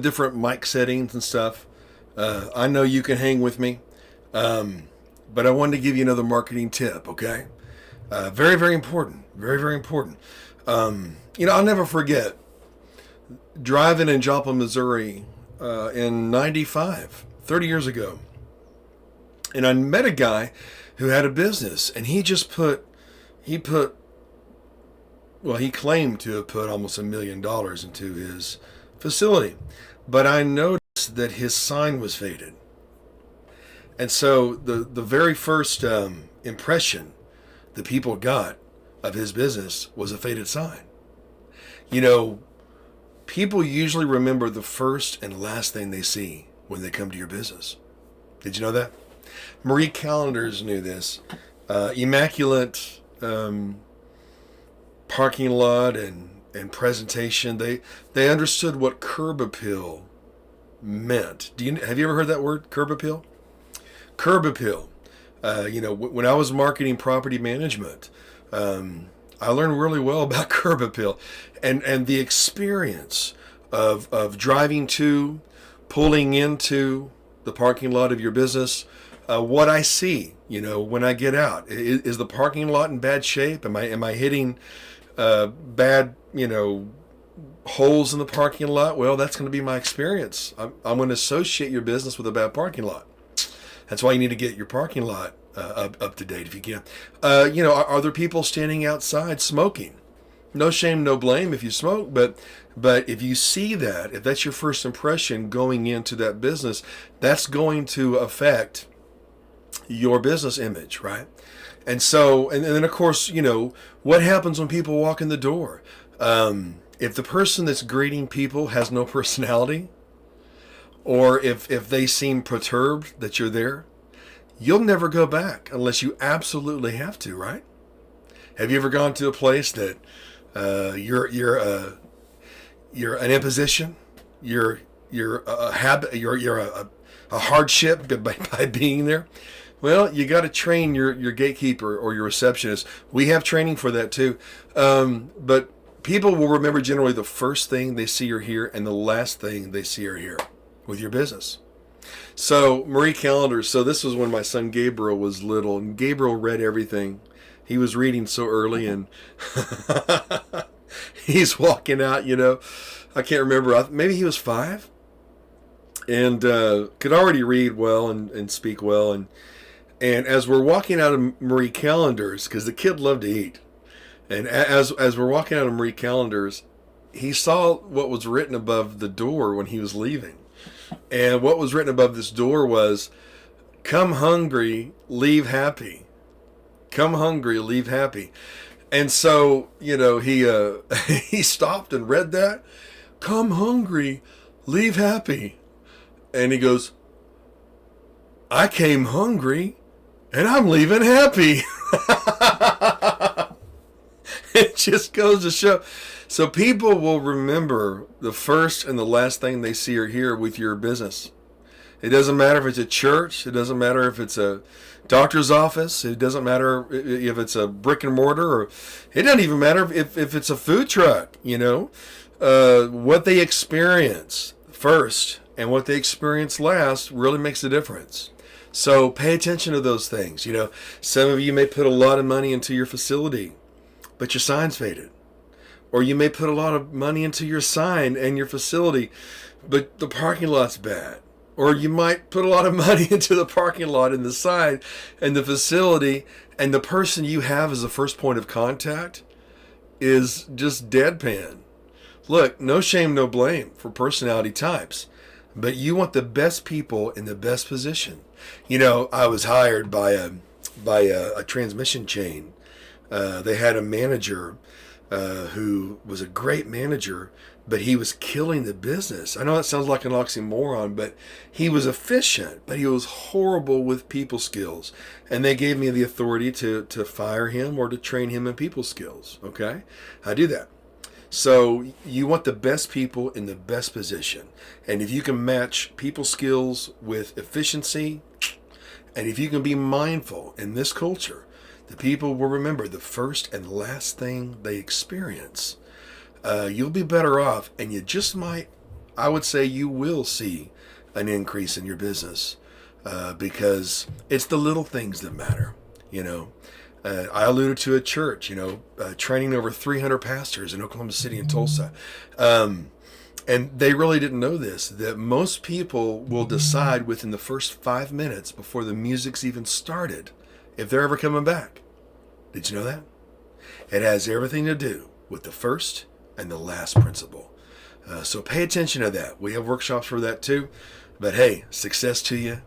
different mic settings and stuff. I know you can hang with me, but I wanted to give you another marketing tip, okay? Very, very important. Very, very important. I'll never forget driving in Joplin, Missouri in 95, 30 years ago. And I met a guy who had a business, and he claimed to have put almost $1 million into his facility. But I noticed that his sign was faded. And so the very first impression the people got of his business was a faded sign. People usually remember the first and last thing they see when they come to your business. Did you know that? Marie Callender's knew this. Immaculate parking lot and presentation. They understood what curb appeal meant. Have you ever heard that word, curb appeal? Curb appeal. When I was marketing property management, I learned really well about curb appeal and the experience of driving to, pulling into the parking lot of your business. What I see, when I get out, is the parking lot in bad shape? Am I hitting bad, holes in the parking lot? Well, that's going to be my experience. I'm going to associate your business with a bad parking lot. That's why you need to get your parking lot up to date if you can. Are there people standing outside smoking? No shame, no blame if you smoke, but if you see that, if that's your first impression going into that business, that's going to affect your business image, right? And so, and then of course, what happens when people walk in the door? If the person that's greeting people has no personality, or if they seem perturbed that you're there, you'll never go back unless you absolutely have to, right? Have you ever gone to a place that you're an imposition, you're a habit, you're a hardship by being there? Well, you got to train your gatekeeper or your receptionist. We have training for that too. But people will remember generally the first thing they see or hear and the last thing they see or hear with your business. So Marie Callender, so this was when my son Gabriel was little, and Gabriel read everything. He was reading so early, and he's walking out, I can't remember, maybe he was 5, and could already read well and speak well. And as we're walking out of Marie Callender's, because the kid loved to eat, and as we're walking out of Marie Callender's, he saw what was written above the door when he was leaving. And what was written above this door was, "Come hungry, leave happy. Come hungry, leave happy." And so, he stopped and read that. "Come hungry, leave happy." And he goes, "I came hungry and I'm leaving happy." It just goes to show. So people will remember the first and the last thing they see or hear with your business. It doesn't matter if it's a church. It doesn't matter if it's a doctor's office. It doesn't matter if it's a brick and mortar, or it doesn't even matter if it's a food truck. What they experience first and what they experience last really makes a difference. So pay attention to those things. Some of you may put a lot of money into your facility, but your sign's faded. Or you may put a lot of money into your sign and your facility, but the parking lot's bad. Or you might put a lot of money into the parking lot and the sign and the facility, and the person you have as the first point of contact is just deadpan. Look, no shame, no blame for personality types, but you want the best people in the best position. I was hired by a transmission chain. They had a manager who was a great manager, but he was killing the business. I know that sounds like an oxymoron, but he was efficient, but he was horrible with people skills. And they gave me the authority to fire him or to train him in people skills. Okay? I do that. So you want the best people in the best position. And if you can match people skills with efficiency, and if you can be mindful in this culture, the people will remember the first and last thing they experience. You'll be better off, and you just might I would say you will see an increase in your business because it's the little things that matter. You know, I alluded to a church, training over 300 pastors in Oklahoma City and Tulsa. And they really didn't know this, that most people will decide within the first 5 minutes before the music's even started if they're ever coming back. Did you know that? It has everything to do with the first and the last principle. So pay attention to that. We have workshops for that too. But hey, success to you.